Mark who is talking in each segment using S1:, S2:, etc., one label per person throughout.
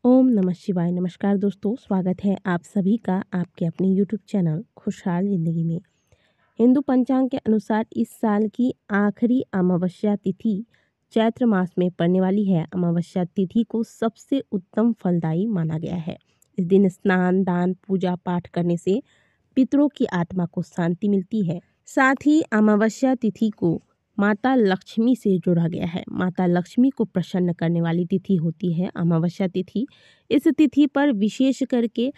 S1: ओम नमः शिवाय। नमस्कार दोस्तों, स्वागत है आप सभी का आपके अपने यूट्यूब चैनल खुशहाल ज़िंदगी में। हिंदू पंचांग के अनुसार इस साल की आखिरी अमावस्या तिथि चैत्र मास में पड़ने वाली है। अमावस्या तिथि को सबसे उत्तम फलदायी माना गया है। इस दिन स्नान, दान, पूजा पाठ करने से पितरों की आत्मा को शांति मिलती है। साथ ही अमावस्या तिथि को माता लक्ष्मी से जोड़ा गया है। माता लक्ष्मी को प्रसन्न करने वाली तिथि होती है अमावस्या तिथि। इस तिथि पर विशेष करके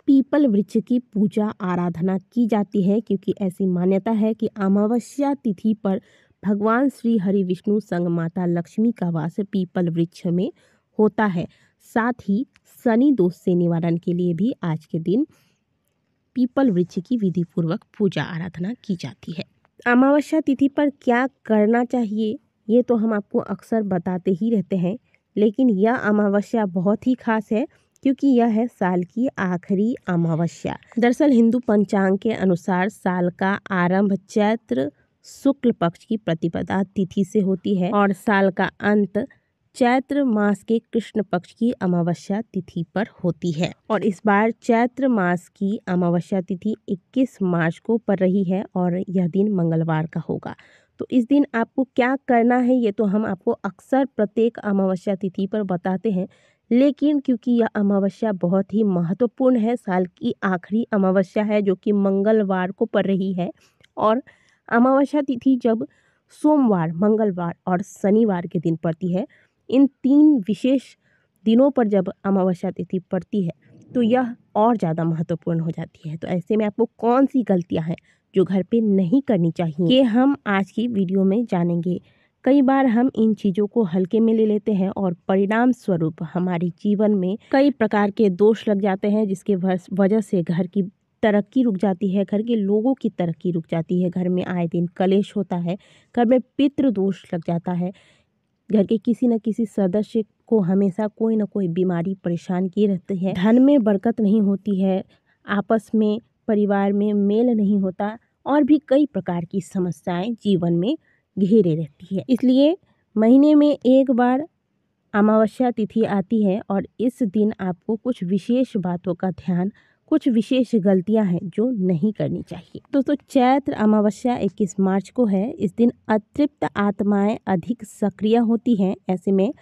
S1: पीपल वृक्ष की पूजा आराधना की जाती है, क्योंकि ऐसी मान्यता है कि अमावस्या तिथि पर भगवान श्री हरि विष्णु संग माता लक्ष्मी का वास पीपल वृक्ष में होता है। साथ ही शनि दोष से निवारण के लिए भी आज के दिन पीपल वृक्ष की विधि पूर्वक पूजा आराधना की जाती है। अमावस्या तिथि पर क्या करना चाहिए ये तो हम आपको अक्सर बताते ही रहते हैं, लेकिन यह अमावस्या बहुत ही खास है क्योंकि यह है साल की आखिरी अमावस्या। दरअसल हिंदू पंचांग के अनुसार साल का आरंभ चैत्र शुक्ल पक्ष की प्रतिपदा तिथि से होती है और साल का अंत चैत्र मास के कृष्ण पक्ष की अमावस्या तिथि पर होती है। और इस बार चैत्र मास की अमावस्या तिथि 21 मार्च को पड़ रही है और यह दिन मंगलवार का होगा। तो इस दिन आपको क्या करना है ये तो हम आपको अक्सर प्रत्येक अमावस्या तिथि पर बताते हैं, लेकिन क्योंकि यह अमावस्या बहुत ही महत्वपूर्ण है, साल की आखिरी अमावस्या है जो कि मंगलवार को पड़ रही है, और अमावस्या तिथि जब सोमवार, मंगलवार और शनिवार के दिन पड़ती है, इन 3 विशेष दिनों पर जब अमावस्या तिथि पड़ती है तो यह और ज़्यादा महत्वपूर्ण हो जाती है। तो ऐसे में आपको कौन सी गलतियां हैं जो घर पे नहीं करनी चाहिए, ये हम आज की वीडियो में जानेंगे। कई बार हम इन चीज़ों को हल्के में ले लेते हैं और परिणाम स्वरूप हमारे जीवन में कई प्रकार के दोष लग जाते हैं, जिसके वजह से घर की तरक्की रुक जाती है, घर के लोगों की तरक्की रुक जाती है, घर में आए दिन कलेश होता है, घर में पितृ दोष लग जाता है, घर के किसी न किसी सदस्य को हमेशा कोई न कोई बीमारी परेशान किए रहती है, धन में बरकत नहीं होती है, आपस में परिवार में मेल नहीं होता और भी कई प्रकार की समस्याएं जीवन में घेरे रहती है। इसलिए महीने में एक बार अमावस्या तिथि आती है और इस दिन आपको कुछ विशेष बातों का ध्यान, कुछ विशेष गलतियां हैं जो नहीं करनी चाहिए। दोस्तों, चैत्र अमावस्या 21 मार्च को है। इस दिन अतृप्त आत्माएं अधिक सक्रिय होती हैं। ऐसे में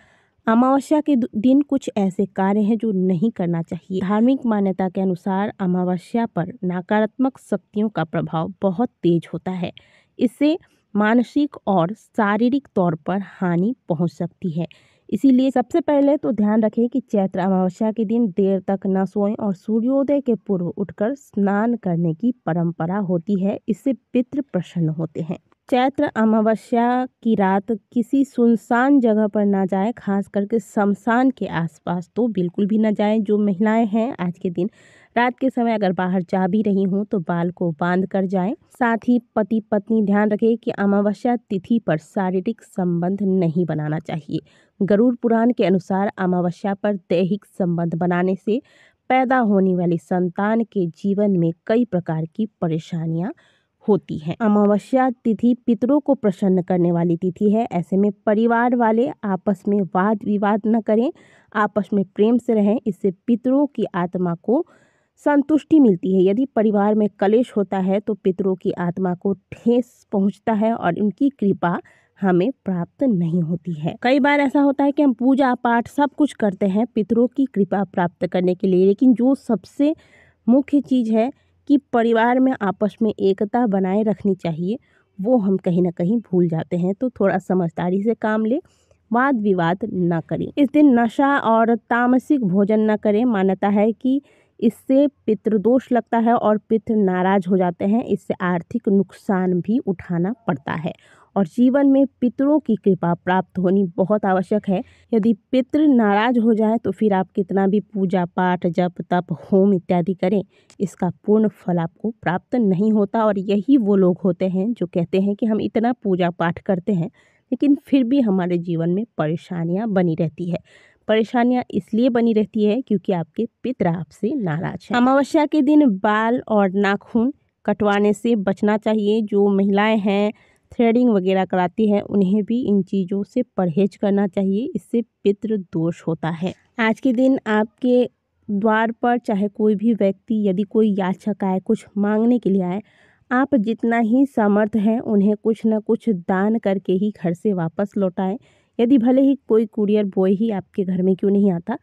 S1: अमावस्या के दिन कुछ ऐसे कार्य हैं जो नहीं करना चाहिए। धार्मिक मान्यता के अनुसार अमावस्या पर नकारात्मक शक्तियों का प्रभाव बहुत तेज होता है। इससे मानसिक और शारीरिक तौर पर हानि पहुंच सकती है। इसीलिए सबसे पहले तो ध्यान रखें कि चैत्र अमावस्या के दिन देर तक न सोएं और सूर्योदय के पूर्व उठकर स्नान करने की परंपरा होती है। इससे पितृ प्रसन्न होते हैं। चैत्र अमावस्या की रात किसी सुनसान जगह पर ना जाएं, खास करके शमशान के आसपास तो बिल्कुल भी ना जाएं। जो महिलाएं हैं आज के दिन रात के समय अगर बाहर जा भी रही हूँ तो बाल को बांध कर जाएं। साथ ही पति पत्नी ध्यान रखें कि अमावस्या तिथि पर शारीरिक संबंध नहीं बनाना चाहिए। गरुड़ पुराण के अनुसार अमावस्या पर दैहिक संबंध बनाने से पैदा होने वाली संतान के जीवन में कई प्रकार की परेशानियां होती है। अमावस्या तिथि पितरों को प्रसन्न करने वाली तिथि है। ऐसे में परिवार वाले आपस में वाद विवाद न करें, आपस में प्रेम से रहें। इससे पितरों की आत्मा को संतुष्टि मिलती है। यदि परिवार में कलेश होता है तो पितरों की आत्मा को ठेस पहुंचता है और उनकी कृपा हमें प्राप्त नहीं होती है। कई बार ऐसा होता है कि हम पूजा पाठ सब कुछ करते हैं पितरों की कृपा प्राप्त करने के लिए, लेकिन जो सबसे मुख्य चीज़ है कि परिवार में आपस में एकता बनाए रखनी चाहिए, वो हम कहीं ना कहीं भूल जाते हैं। तो थोड़ा समझदारी से काम ले, वाद विवाद न करें। इस दिन नशा और तामसिक भोजन न करें। मान्यता है कि इससे पितृदोष लगता है और पितृ नाराज हो जाते हैं। इससे आर्थिक नुकसान भी उठाना पड़ता है और जीवन में पितरों की कृपा प्राप्त होनी बहुत आवश्यक है। यदि पितृ नाराज हो जाए तो फिर आप कितना भी पूजा पाठ, जप तप, होम इत्यादि करें, इसका पूर्ण फल आपको प्राप्त नहीं होता। और यही वो लोग होते हैं जो कहते हैं कि हम इतना पूजा पाठ करते हैं लेकिन फिर भी हमारे जीवन में परेशानियां बनी रहती है। परेशानियां इसलिए बनी रहती है क्योंकि आपके पितर आपसे नाराज हैं। अमावस्या के दिन बाल और नाखून कटवाने से बचना चाहिए। जो महिलाएं हैं थ्रेडिंग वगैरह कराती है उन्हें भी इन चीज़ों से परहेज करना चाहिए। इससे पितृ दोष होता है। आज के दिन आपके द्वार पर चाहे कोई भी व्यक्ति यदि कोई याचक आए, कुछ मांगने के लिए आए, आप जितना ही समर्थ हैं उन्हें कुछ न कुछ दान करके ही घर से वापस लौटाएं। यदि भले ही कोई कुरियर बॉय ही आपके घर में क्यों नहीं आता,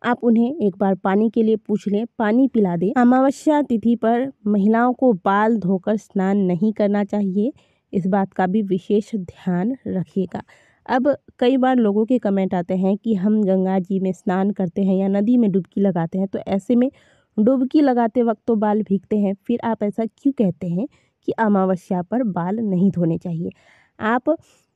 S1: आप उन्हें एक बार पानी के लिए पूछ लें, पानी पिला दें। अमावस्या तिथि पर महिलाओं को बाल धोकर स्नान नहीं करना चाहिए, इस बात का भी विशेष ध्यान रखिएगा। अब कई बार लोगों के कमेंट आते हैं कि हम गंगा जी में स्नान करते हैं या नदी में डुबकी लगाते हैं, तो ऐसे में डुबकी लगाते वक्त तो बाल भीगते हैं, फिर आप ऐसा क्यों कहते हैं कि अमावस्या पर बाल नहीं धोने चाहिए। आप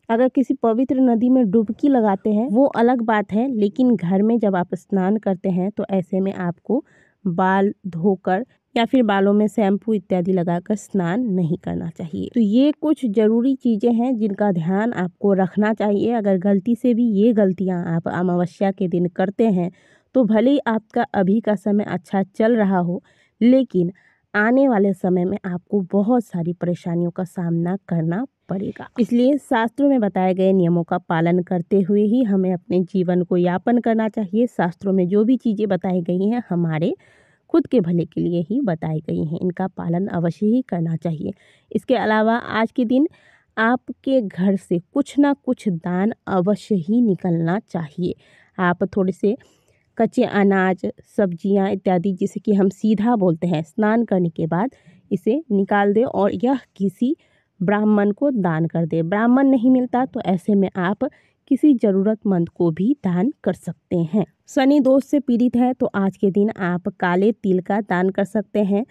S1: अगर किसी पवित्र नदी में डुबकी लगाते हैं वो अलग बात है, लेकिन घर में जब आप स्नान करते हैं तो ऐसे में आपको बाल धोकर या फिर बालों में शैम्पू इत्यादि लगाकर स्नान नहीं करना चाहिए। तो ये कुछ ज़रूरी चीज़ें हैं जिनका ध्यान आपको रखना चाहिए। अगर गलती से भी ये गलतियां आप अमावस्या के दिन करते हैं तो भले ही आपका अभी का समय अच्छा चल रहा हो, लेकिन आने वाले समय में आपको बहुत सारी परेशानियों का सामना करना पड़ेगा। इसलिए शास्त्रों में बताए गए नियमों का पालन करते हुए ही हमें अपने जीवन को यापन करना चाहिए। शास्त्रों में जो भी चीज़ें बताई गई हैं हमारे खुद के भले के लिए ही बताई गई हैं, इनका पालन अवश्य ही करना चाहिए। इसके अलावा आज के दिन आपके घर से कुछ ना कुछ दान अवश्य ही निकलना चाहिए। आप थोड़े से कच्चे अनाज, सब्जियां इत्यादि, जिसे कि हम सीधा बोलते हैं, स्नान करने के बाद इसे निकाल दें और यह किसी ब्राह्मण को दान कर दे। ब्राह्मण नहीं मिलता तो ऐसे में आप किसी ज़रूरतमंद को भी दान कर सकते हैं। शनि दोष से पीड़ित है तो आज के दिन आप काले तिल का दान कर सकते हैं।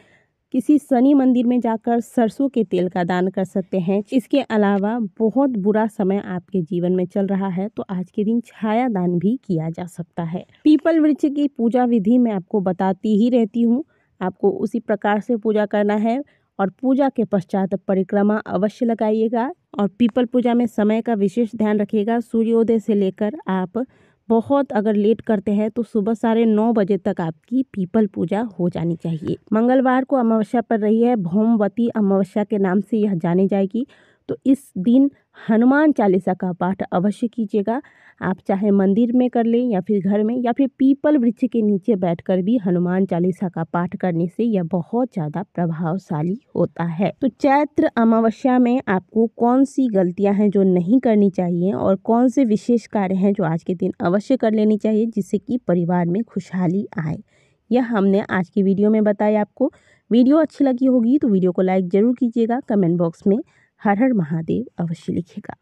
S1: किसी शनि मंदिर में जाकर सरसों के तेल का दान कर सकते हैं। इसके अलावा बहुत बुरा समय आपके जीवन में चल रहा है तो आज के दिन छाया दान भी किया जा सकता है। पीपल वृक्ष की पूजा विधि मैं आपको बताती ही रहती हूँ, आपको उसी प्रकार से पूजा करना है और पूजा के पश्चात परिक्रमा अवश्य लगाइएगा। और पीपल पूजा में समय का विशेष ध्यान रखिएगा। सूर्योदय से लेकर आप बहुत अगर लेट करते हैं तो सुबह 9:30 बजे तक आपकी पीपल पूजा हो जानी चाहिए। मंगलवार को अमावस्या पर रही है, भौमवती अमावस्या के नाम से यह जानी जाएगी, तो इस दिन हनुमान चालीसा का पाठ अवश्य कीजिएगा। आप चाहे मंदिर में कर लें या फिर घर में या फिर पीपल वृक्ष के नीचे बैठकर भी हनुमान चालीसा का पाठ करने से यह बहुत ज़्यादा प्रभावशाली होता है। तो चैत्र अमावस्या में आपको कौन सी गलतियां हैं जो नहीं करनी चाहिए और कौन से विशेष कार्य हैं जो आज के दिन अवश्य कर लेनी चाहिए जिससे कि परिवार में खुशहाली आए, यह हमने आज की वीडियो में बताया आपको। वीडियो अच्छी लगी होगी तो वीडियो को लाइक ज़रूर कीजिएगा। कमेंट बॉक्स में हर हर महादेव अवश्य लिखिएगा।